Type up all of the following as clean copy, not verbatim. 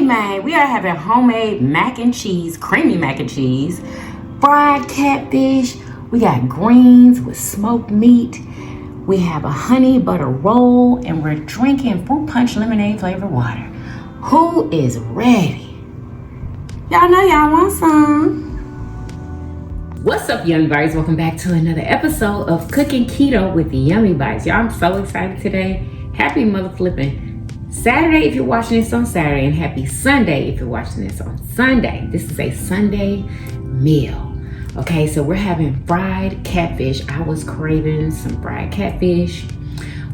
man, we are having homemade mac and cheese, creamy mac and cheese, fried catfish. We got greens with smoked meat. We have a honey butter roll, and we're drinking fruit punch lemonade flavored water. Who is ready? Y'all know y'all want some. What's up, Yummybites? Welcome back to another episode of Cooking Keto with Yummybites. Y'all, I'm so excited today. Happy mother flipping Saturday if you're watching this on Saturday, and happy Sunday if you're watching this on Sunday. This is a Sunday meal. Okay, so we're having fried catfish. I was craving some fried catfish.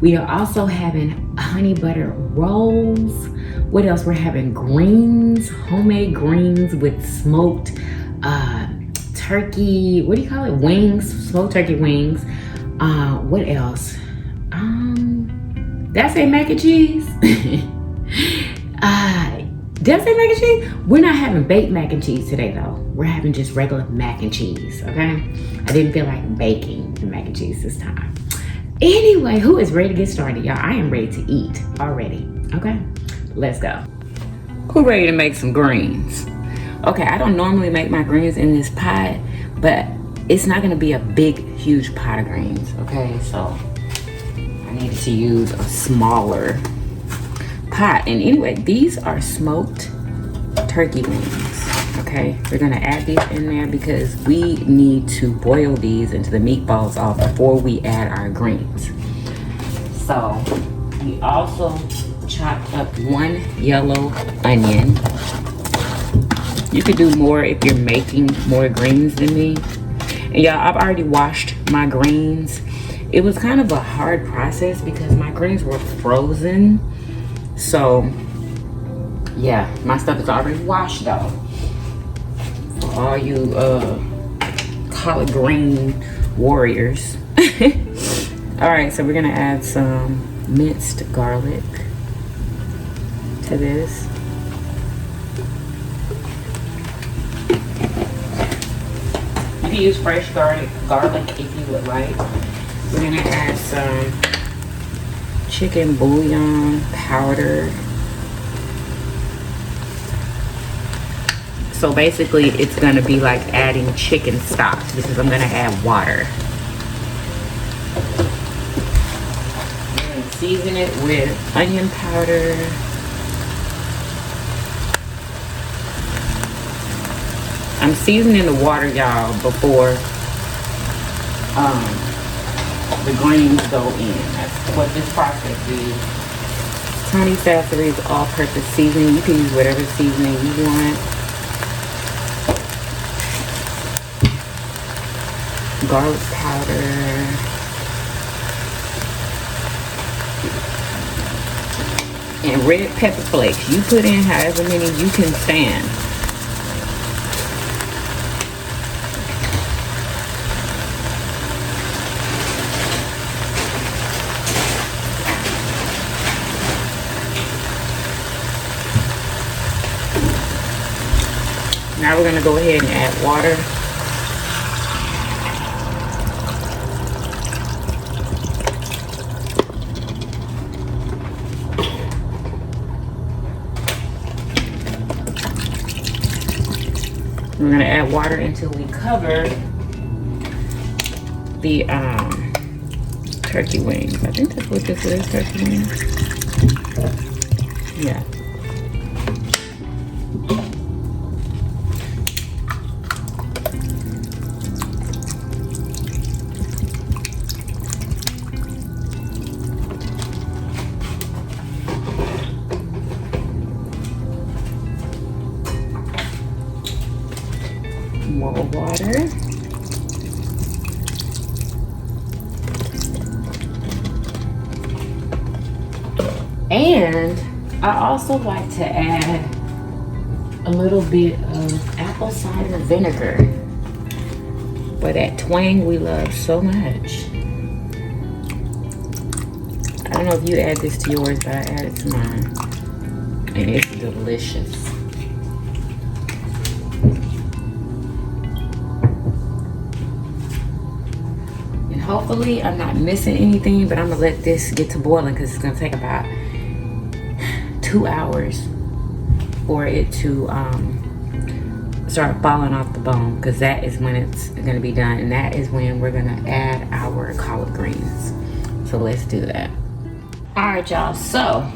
We are also having honey butter rolls. What else? We're having greens, homemade greens with smoked turkey, what do you call it? Wings, smoked turkey wings. What else? Did I say mac and cheese? Did I say mac and cheese? We're not having baked mac and cheese today though. We're having just regular mac and cheese, okay? I didn't feel like baking the mac and cheese this time. Anyway, who is ready to get started, y'all? I am ready to eat already, okay? Let's go. Who ready to make some greens? Okay, I don't normally make my greens in this pot, but it's not gonna be a big, huge pot of greens, okay? So I needed to use a smaller pot. And anyway, these are smoked turkey wings, okay? We're gonna add these in there because we need to boil these into the meatballs off before we add our greens. So we also chopped up one yellow onion. You could do more if you're making more greens than me. And y'all, I've already washed my greens. It was kind of a hard process because my greens were frozen. So yeah, my stuff is already washed though. For all you collard green warriors. All right, so we're gonna add some minced garlic to this. You can use fresh garlic if you would like. We're gonna add some chicken bouillon powder. So basically it's gonna be like adding chicken stock because I'm gonna add water. We're gonna season it with onion powder. I'm seasoning the water, y'all, before the greens go in. That's what this process is. Tony Sassery's all-purpose seasoning. You can use whatever seasoning you want. Garlic powder. And red pepper flakes. You put in however many you can stand. Now we're gonna go ahead and add water. We're gonna add water until we cover the turkey wings. I think that's what this is, turkey wings. Yeah. More water. And I also like to add a little bit of apple cider vinegar for that twang we love so much. I don't know if you add this to yours, but I add it to mine. And it's delicious. Hopefully I'm not missing anything, but I'm gonna let this get to boiling because it's gonna take about 2 hours. for it to start falling off the bone, because that is when it's gonna be done, and that is when we're gonna add our collard greens. So let's do that. All right, y'all, so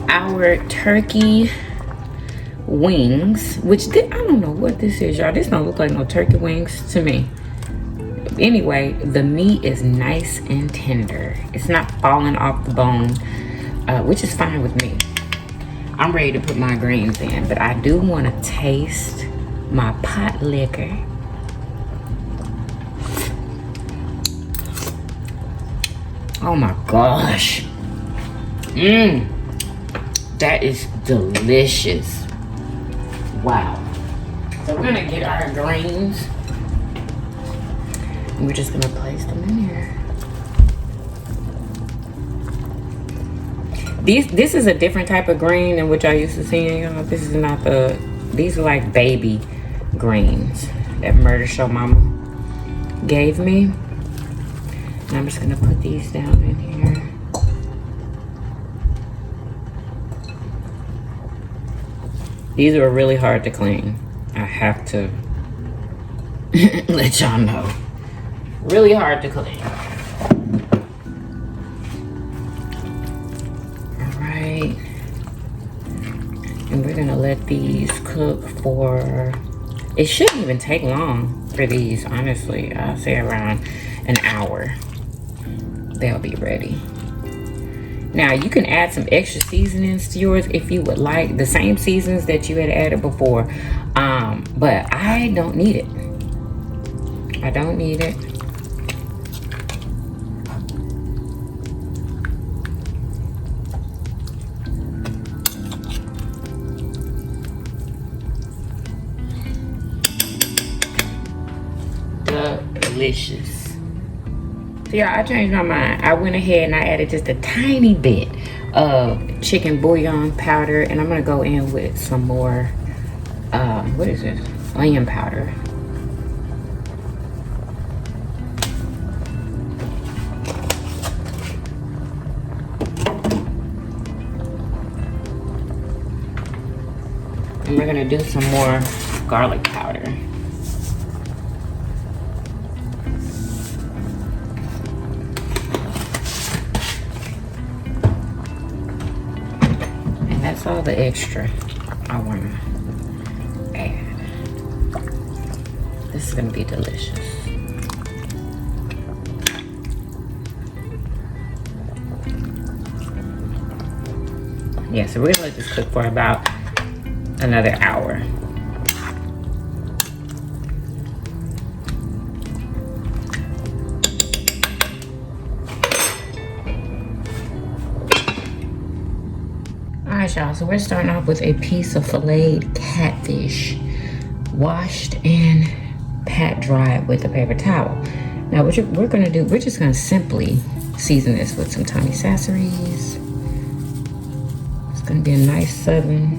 our turkey wings, which I don't know what this is, y'all. This don't look like no turkey wings to me. Anyway, the meat is nice and tender. It's not falling off the bone, which is fine with me. I'm ready to put my greens in, but I do want to taste my pot liquor. Oh my gosh. That is delicious. Wow. So we're gonna get our greens. And we're just gonna place them in here. This is a different type of green than what y'all used to seeing, y'all. This is not these are like baby greens that Murder Show Mama gave me. And I'm just gonna put these down in here. These are really hard to clean. I have to let y'all know. Really hard to clean. Alright. And we're gonna let these cook for, it shouldn't even take long for these, honestly. I'll say around an hour. They'll be ready. Now you can add some extra seasonings to yours if you would like, the same seasons that you had added before, but I don't need it. I don't need it. Delicious. So yeah, I changed my mind. I went ahead and I added just a tiny bit of chicken bouillon powder, and I'm gonna go in with some more, what is this? Onion powder. And we're gonna do some more garlic powder. That's all the extra I want to add. This is going to be delicious. Yeah, so we're going to let this cook for about another hour. Alright, y'all, so we're starting off with a piece of filleted catfish, washed and pat dried with a paper towel. Now what we're gonna do, we're just gonna simply season this with some tiny sasseries. It's gonna be a nice southern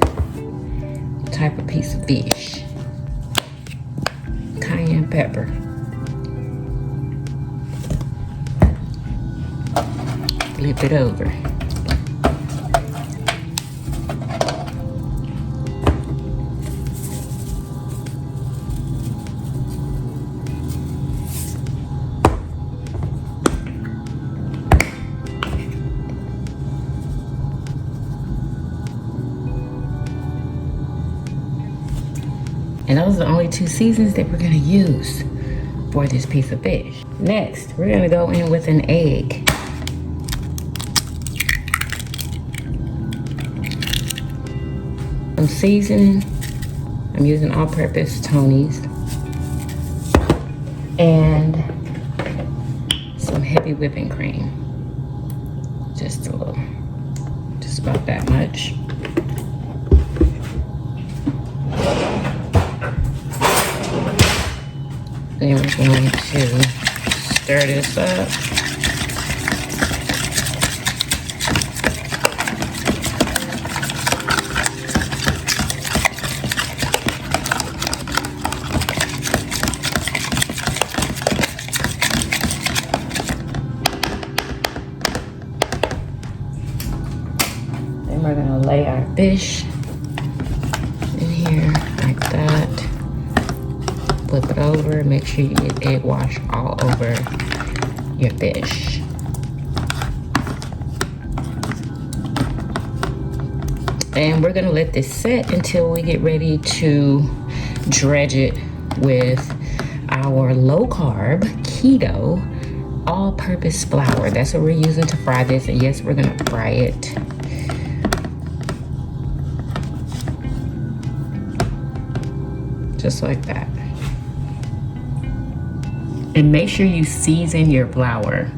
type of piece of fish. Cayenne pepper. Flip it over. And those are the only two seasons that we're gonna use for this piece of fish. Next, we're gonna go in with an egg. Some seasoning. I'm using all-purpose Tony's. And some heavy whipping cream. Just a little, just about that much. Then we're going to stir this up. Then we're gonna lay our fish flip it over. Make sure you get egg wash all over your fish. And we're gonna let this set until we get ready to dredge it with our low carb keto all-purpose flour. That's what we're using to fry this. And yes, we're gonna fry it. Just like that. And make sure you season your flour.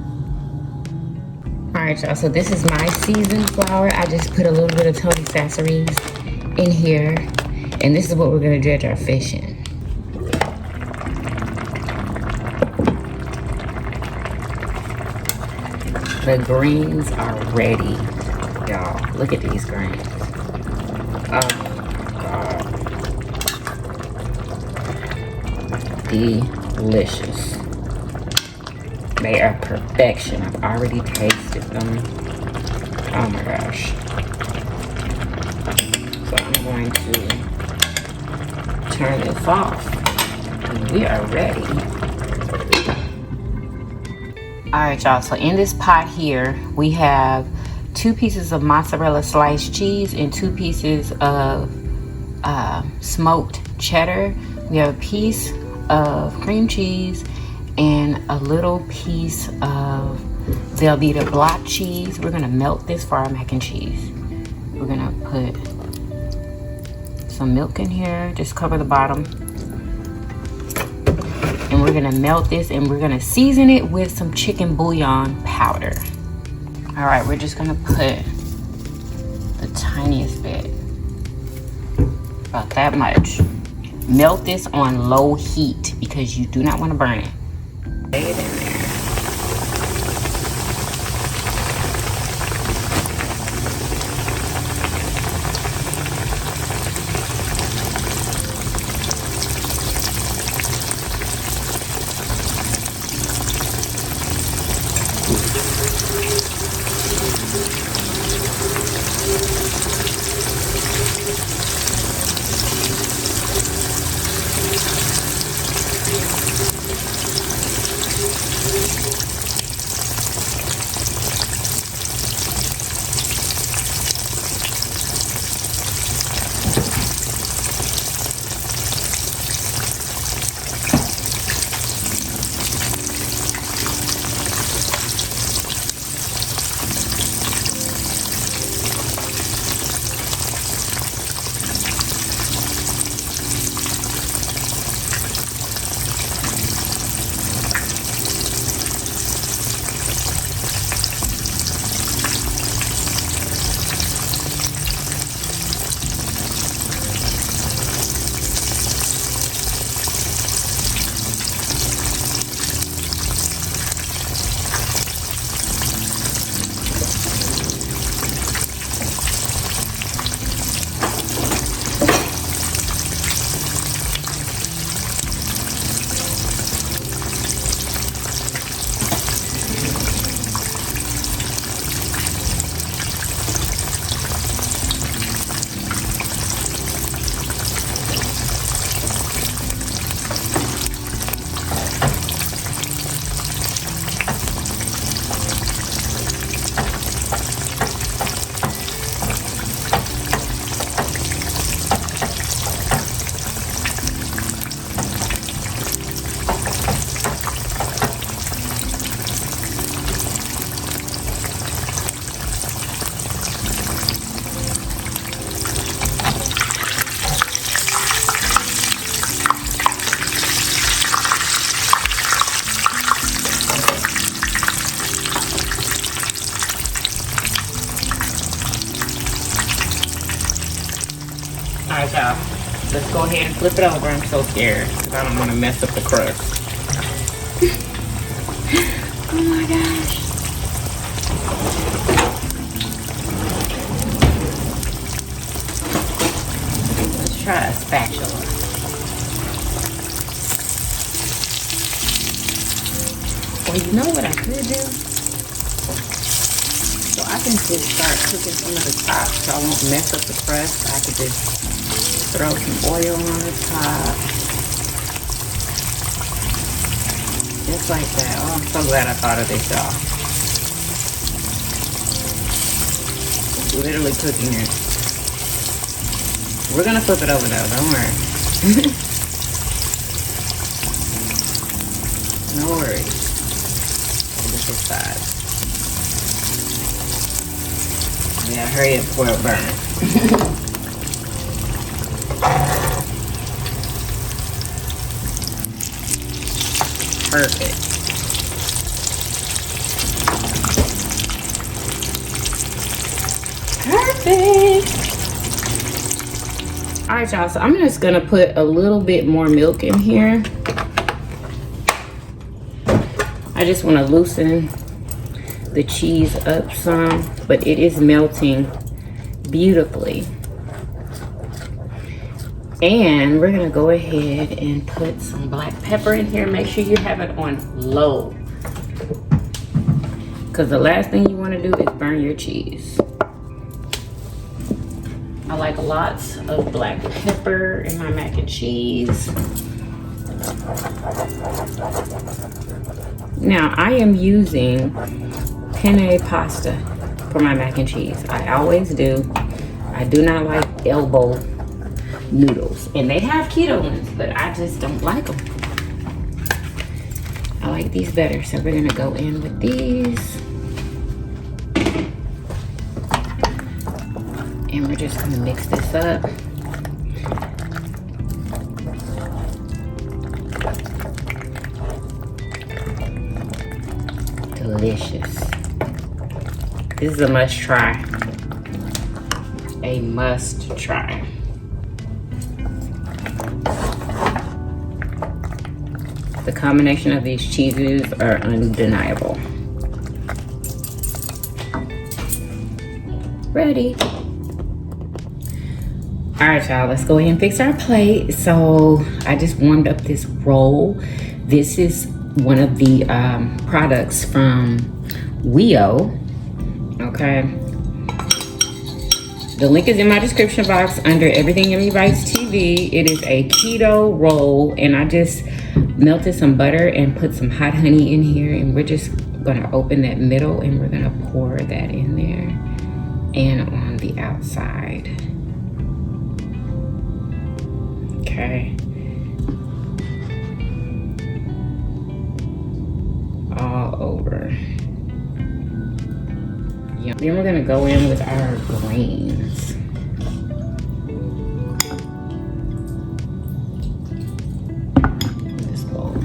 All right, y'all, so this is my seasoned flour. I just put a little bit of Tony Sasseries in here. And this is what we're gonna dredge our fish in. The greens are ready, y'all. Look at these greens. Oh, God. Delicious. They are perfection. I've already tasted them. Oh my gosh. So I'm going to turn this off. And we are ready. All right, y'all, so in this pot here, we have 2 pieces of mozzarella sliced cheese and 2 pieces of smoked cheddar. We have a piece of cream cheese and a little piece of Velveeta block cheese. We're gonna melt this for our mac and cheese. We're gonna put some milk in here, just cover the bottom. And we're gonna melt this and we're gonna season it with some chicken bouillon powder. All right, we're just gonna put the tiniest bit, about that much. Melt this on low heat because you do not wanna burn it. Lay it in there. All right, y'all. Let's go ahead and flip it over. I'm so scared because I don't want to mess up the crust. Oh my gosh. Let's try a spatula. Well, you know what I could do? So I can just start cooking some of the top so I won't mess up the crust. I could just throw some oil on the top. Just like that. Oh, I'm so glad I thought of this, y'all. Literally cooking it. We're gonna flip it over though, don't worry. No worries. Hold this aside. Yeah, hurry up before it burns. Perfect. Perfect. All right, y'all, so I'm just gonna put a little bit more milk in here. I just want to loosen the cheese up some, but it is melting beautifully. And we're gonna go ahead and put some black pepper in here. Make sure you have it on low, because the last thing you want to do is burn your cheese. I like lots of black pepper in my mac and cheese. Now I am using penne pasta for my mac and cheese. I always do. I do not like elbow noodles, and they have keto ones, but I just don't like them. I like these better, so we're gonna go in with these. And we're just gonna mix this up. Delicious. This is a must try. A must try. The combination of these cheeses are undeniable. Ready. All right, y'all, let's go ahead and fix our plate. So I just warmed up this roll. This is one of the products from WIO, okay? The link is in my description box under Everything Yummybites TV. It is a keto roll, and I just melted some butter and put some hot honey in here, and we're just gonna open that middle and we're gonna pour that in there and on the outside. Okay. All over. Yum. Then we're gonna go in with our greens. This bowl.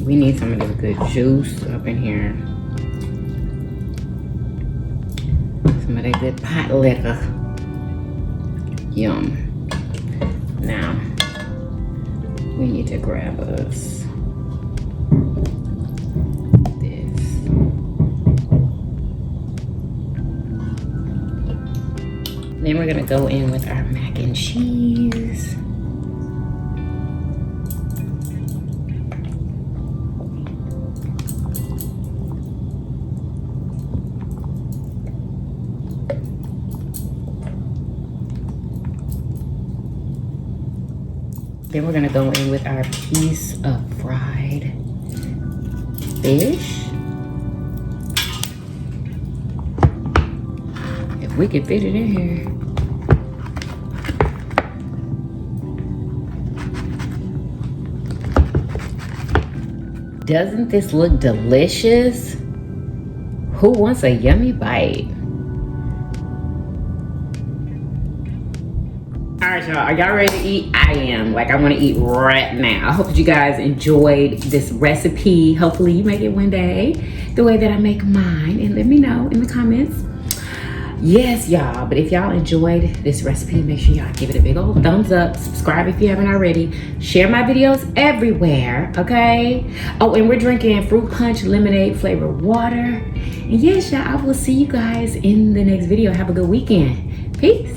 We need some of this good juice up in here. Some of that good pot liquor. Yum. Now, we need to grab us this. Then we're gonna go in with our mac and cheese. Then we're gonna go in with our piece of fried fish. If we can fit it in here. Doesn't this look delicious? Who wants a yummy bite? All right, y'all, are y'all ready to eat? I am. Like, I want to eat right now. I hope that you guys enjoyed this recipe. Hopefully you make it one day the way that I make mine, and let me know in the comments. Yes, y'all, but if y'all enjoyed this recipe, make sure y'all give it a big old thumbs up. Subscribe if you haven't already. Share my videos everywhere, okay? Oh, and we're drinking fruit punch lemonade flavored water. And yes, y'all, I will see you guys in the next video. Have a good weekend. Peace.